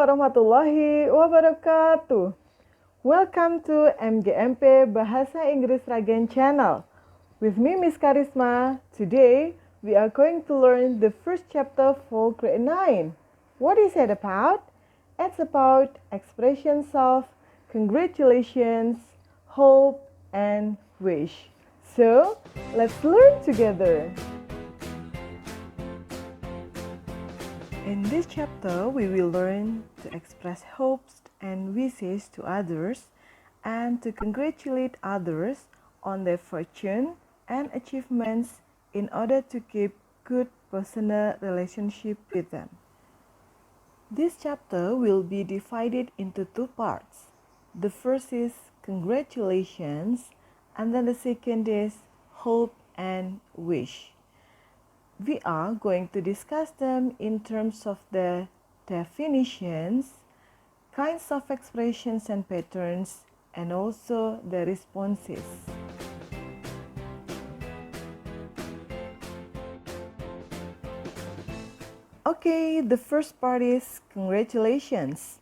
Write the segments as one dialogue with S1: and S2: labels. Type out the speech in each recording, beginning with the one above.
S1: warahmatullahi wabarakatuh. Welcome to MGMP Bahasa Inggris Ragen channel. With me, Miss Karisma. Today, we are going to learn the first chapter for grade 9. What is it about? It's about expressions of congratulations, hope, and wish. So, let's learn together. In this chapter, we will learn to express hopes and wishes to others and to congratulate others on their fortune and achievements in order to keep good personal relationship with them. This chapter will be divided into two parts. The first is congratulations, and then the second is hope and wish. We are going to discuss them in terms of the definitions, kinds of expressions and patterns, and also the responses. Okay, the first part is congratulations.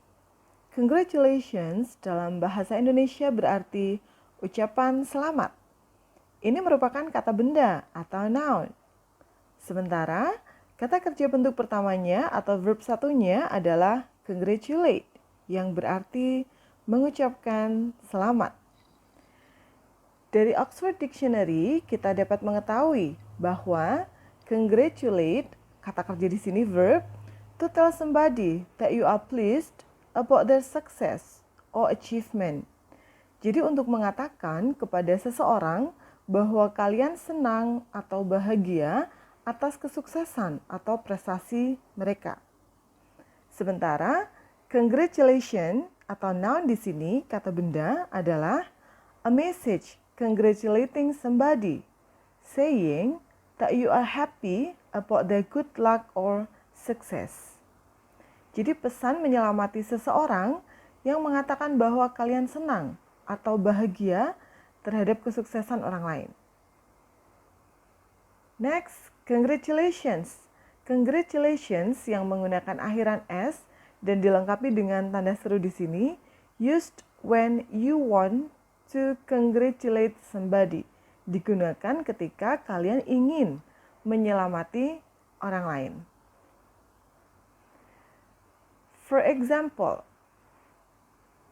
S1: Congratulations dalam bahasa Indonesia berarti ucapan selamat. Ini merupakan kata benda atau noun. Sementara, kata kerja bentuk pertamanya atau verb satunya adalah congratulate, yang berarti mengucapkan selamat. Dari Oxford Dictionary, kita dapat mengetahui bahwa congratulate, kata kerja di sini verb, to tell somebody that you are pleased about their success or achievement. Jadi untuk mengatakan kepada seseorang bahwa kalian senang atau bahagia atas kesuksesan atau prestasi mereka. Sementara, congratulation atau noun di sini, kata benda adalah a message congratulating somebody, saying that you are happy about their good luck or success. Jadi pesan menyelamati seseorang yang mengatakan bahwa kalian senang atau bahagia terhadap kesuksesan orang lain. Next, congratulations. Congratulations yang menggunakan akhiran S dan dilengkapi dengan tanda seru di sini, used when you want to congratulate somebody. Digunakan ketika kalian ingin menyelamati orang lain. For example,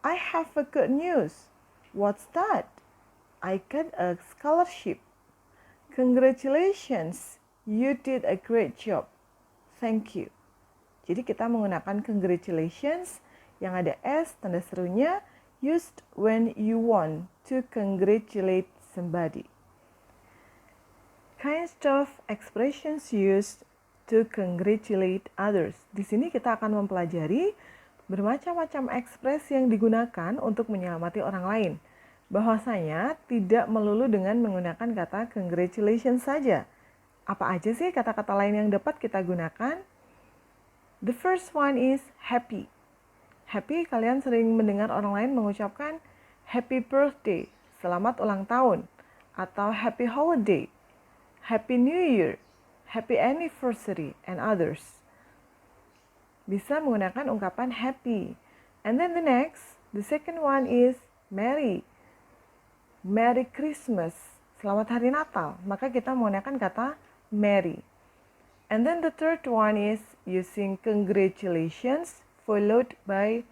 S1: I have a good news. What's that? I got a scholarship. Congratulations, you did a great job. Thank you. Jadi kita menggunakan congratulations yang ada S tanda serunya used when you want to congratulate somebody. Kinds of expressions used to congratulate others. Di sini kita akan mempelajari bermacam-macam ekspresi yang digunakan untuk menyelamati orang lain. Bahwasanya tidak melulu dengan menggunakan kata congratulations saja. Apa aja sih kata-kata lain yang dapat kita gunakan? The first one is happy. Happy, kalian sering mendengar orang lain mengucapkan happy birthday, selamat ulang tahun, atau happy holiday, happy new year, happy anniversary, and others. Bisa menggunakan ungkapan happy. And then the second one is merry. Merry Christmas, selamat hari Natal, maka kita menggunakan kata merry. And then the third one is using congratulations followed by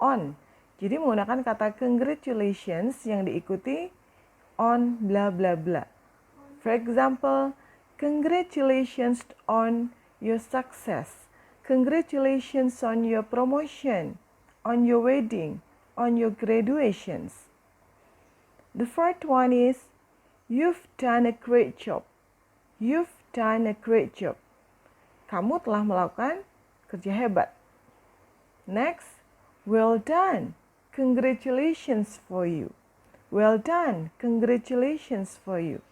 S1: on. Jadi menggunakan kata congratulations yang diikuti on bla bla bla. For example, congratulations on your success. Congratulations on your promotion, on your wedding, on your graduations. The fourth one is, you've done a great job. You've done a great job. Kamu telah melakukan kerja hebat. Next, well done. Congratulations for you. Well done. Congratulations for you.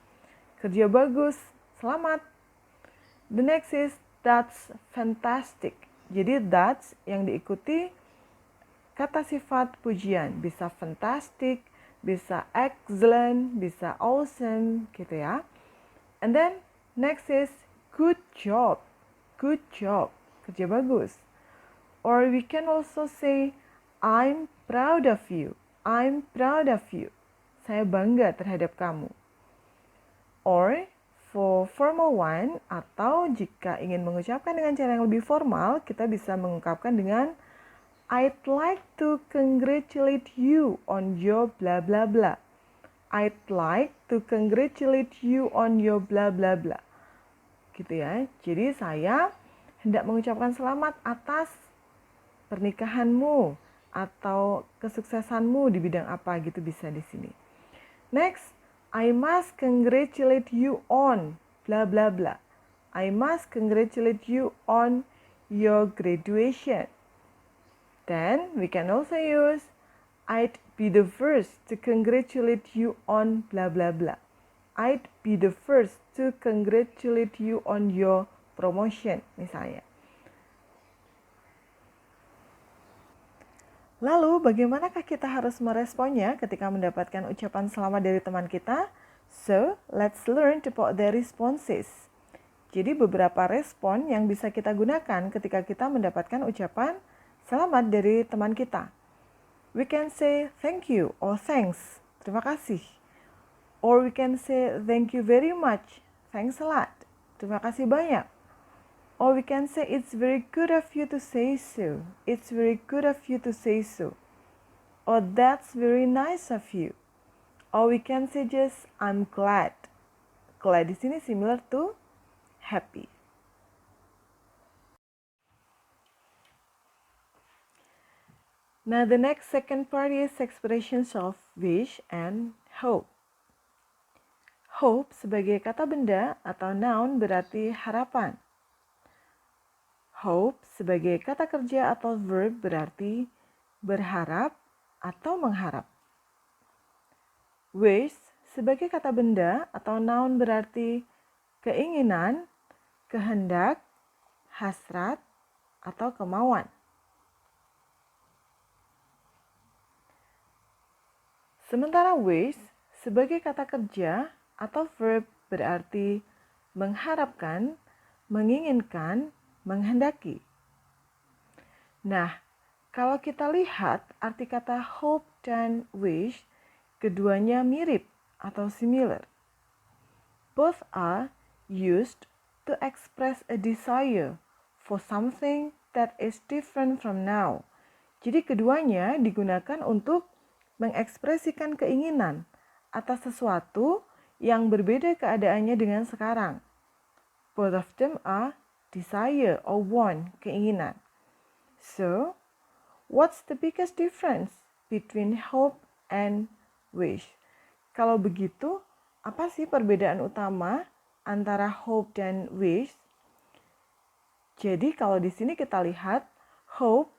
S1: Kerja bagus. Selamat. The next is, that's fantastic. Jadi that's yang diikuti kata sifat pujian. Bisa fantastic, bisa excellent, bisa awesome, gitu ya. And then next is good job. Good job. Kerja bagus. Or we can also say, I'm proud of you. I'm proud of you. Saya bangga terhadap kamu. Or for formal one, atau jika ingin mengucapkan dengan cara yang lebih formal, kita bisa mengungkapkan dengan I'd like to congratulate you on your blah blah blah. I'd like to congratulate you on your blah blah blah. Gitu ya. Jadi saya hendak mengucapkan selamat atas pernikahanmu atau kesuksesanmu di bidang apa gitu bisa di sini. Next, I must congratulate you on blah blah blah. I must congratulate you on your graduation. Then we can also use I'd be the first to congratulate you on blah blah blah. I'd be the first to congratulate you on your promotion misalnya. Lalu bagaimanakah kita harus meresponnya ketika mendapatkan ucapan selamat dari teman kita? So, let's learn to put their responses. Jadi beberapa respon yang bisa kita gunakan ketika kita mendapatkan ucapan selamat dari teman kita. We can say thank you or thanks, terima kasih. Or we can say thank you very much, thanks a lot, terima kasih banyak. Or we can say it's very good of you to say so, it's very good of you to say so. Or that's very nice of you. Or we can say just I'm glad. Glad di sini similar to happy. Now the next second part is expressions of wish and hope. Hope sebagai kata benda atau noun berarti harapan. Hope sebagai kata kerja atau verb berarti berharap atau mengharap. Wish sebagai kata benda atau noun berarti keinginan, kehendak, hasrat, atau kemauan. Sementara wish sebagai kata kerja atau verb berarti mengharapkan, menginginkan, menghendaki. Nah, kalau kita lihat arti kata hope dan wish, keduanya mirip atau similar. Both are used to express a desire for something that is different from now. Jadi keduanya digunakan untuk mengekspresikan keinginan atas sesuatu yang berbeda keadaannya dengan sekarang. Both of them are desire or want, keinginan. So, what's the biggest difference between hope and wish? Kalau begitu, apa sih perbedaan utama antara hope dan wish? Jadi kalau di sini kita lihat hope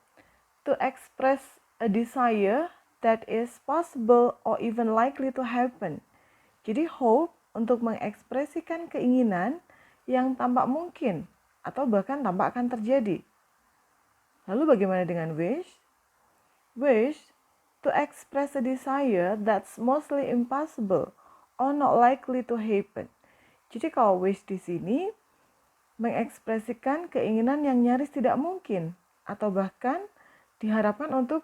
S1: to express a desire that is possible or even likely to happen. Jadi hope untuk mengekspresikan keinginan yang tampak mungkin atau bahkan tampak akan terjadi. Lalu bagaimana dengan wish? Wish to express a desire that's mostly impossible or not likely to happen. Jadi kalau wish di sini mengekspresikan keinginan yang nyaris tidak mungkin atau bahkan diharapkan untuk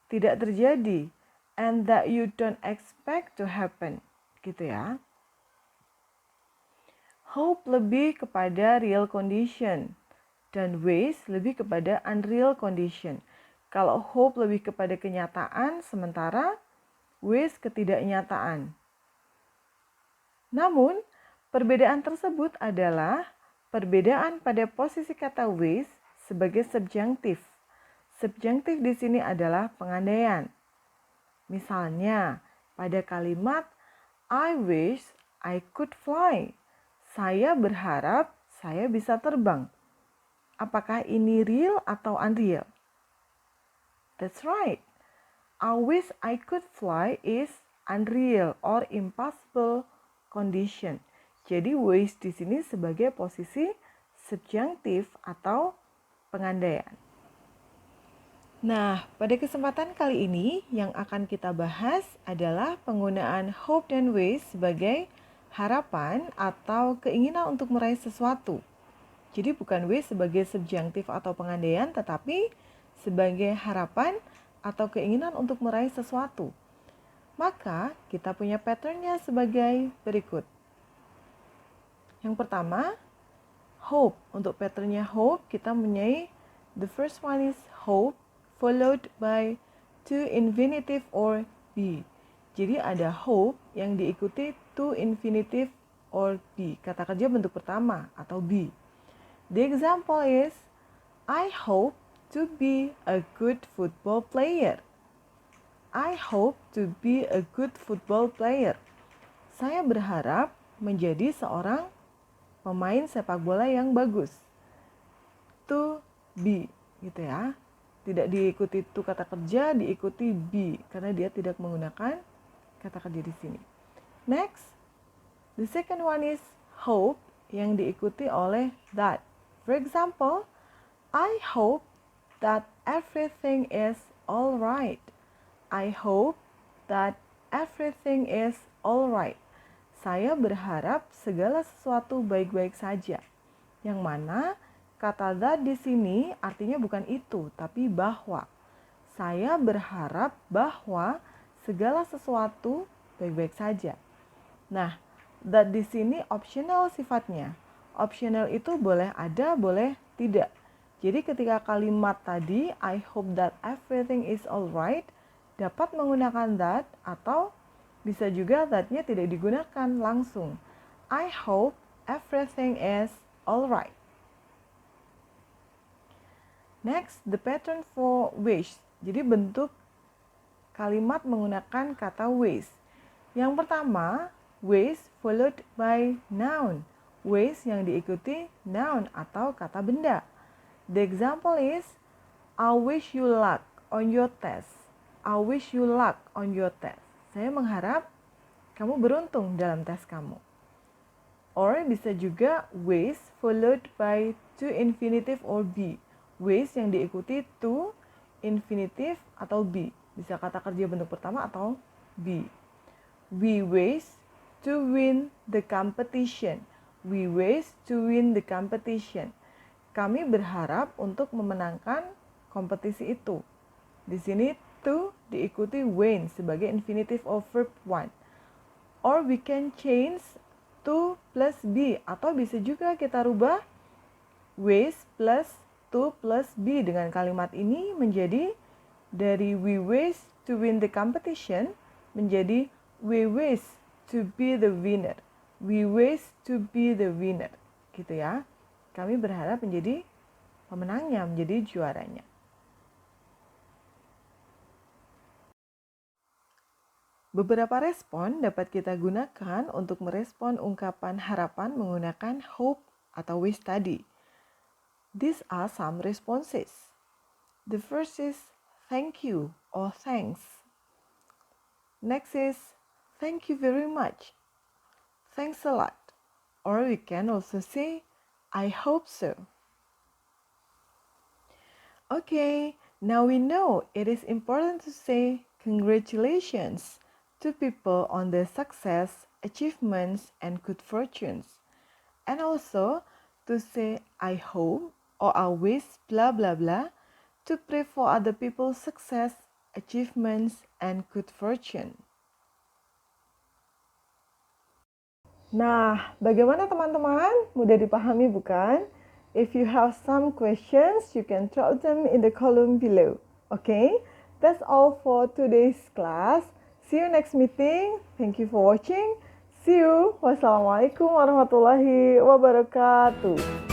S1: tidak terjadi and that you don't expect to happen. Gitu ya. Hope lebih kepada real condition dan wish lebih kepada unreal condition. Kalau hope lebih kepada kenyataan, sementara wish ketidaknyataan. Namun, perbedaan tersebut adalah perbedaan pada posisi kata wish sebagai subjunctive. Subjunctive di sini adalah pengandaian. Misalnya, pada kalimat I wish I could fly. Saya berharap saya bisa terbang. Apakah ini real atau unreal? That's right. I wish I could fly is unreal or impossible condition. Jadi wish di sini sebagai posisi subjunctive atau pengandaian. Nah, pada kesempatan kali ini yang akan kita bahas adalah penggunaan hope dan wish sebagai harapan atau keinginan untuk meraih sesuatu. Jadi bukan wish sebagai subjunctive atau pengandaian, tetapi sebagai harapan atau keinginan untuk meraih sesuatu. Maka kita punya patternnya sebagai berikut. Yang pertama, hope. Untuk patternnya hope, kita mempunyai the first one is hope followed by to infinitive or be. Jadi ada hope yang diikuti to infinitive or be. Kata kerja bentuk pertama atau be. The example is, I hope to be a good football player. I hope to be a good football player. Saya berharap menjadi seorang pemain sepak bola yang bagus. To be, gitu ya. Tidak diikuti to kata kerja, diikuti be karena dia tidak menggunakan kata kerja di sini. Next, the second one is hope yang diikuti oleh that. For example, I hope that everything is all right. I hope that everything is all right. Saya berharap segala sesuatu baik-baik saja. Yang mana kata that di sini artinya bukan itu, tapi bahwa. Saya berharap bahwa segala sesuatu baik-baik saja. Nah, that di sini optional sifatnya. Optional itu boleh ada, boleh tidak. Jadi ketika kalimat tadi, I hope that everything is alright, dapat menggunakan that atau bisa juga that-nya tidak digunakan langsung. I hope everything is alright. Next, the pattern for wish. Jadi bentuk kalimat menggunakan kata wish. Yang pertama, wish followed by noun. Wish yang diikuti noun atau kata benda. The example is, I wish you luck on your test. I wish you luck on your test. Saya mengharap kamu beruntung dalam tes kamu. Or bisa juga wish followed by to infinitive or be. Wish yang diikuti to, infinitive atau be. Bisa kata kerja bentuk pertama atau be. We wish to win the competition. We wish to win the competition. Kami berharap untuk memenangkan kompetisi itu. Di sini to diikuti win sebagai infinitive of verb one. Or we can change to plus be. Atau bisa juga kita rubah wish plus to plus be dengan kalimat ini menjadi dari we wish to win the competition menjadi we wish to be the winner. We wish to be the winner. Gitu ya. Kami berharap menjadi pemenangnya, menjadi juaranya. Beberapa respon dapat kita gunakan untuk merespon ungkapan harapan menggunakan hope atau wish tadi. These are some responses. The first is thank you or thanks. Next is thank you very much. Thanks a lot. Or we can also say I hope so. Okay, now we know it is important to say congratulations to people on their success, achievements, and good fortunes. And also to say I hope or I wish blah blah blah to pray for other people's success, achievements, and good fortune. Nah, bagaimana teman-teman? Mudah dipahami bukan? If you have some questions, you can drop them in the column below. Okay? That's all for today's class. See you next meeting. Thank you for watching. See you. Wassalamualaikum warahmatullahi wabarakatuh.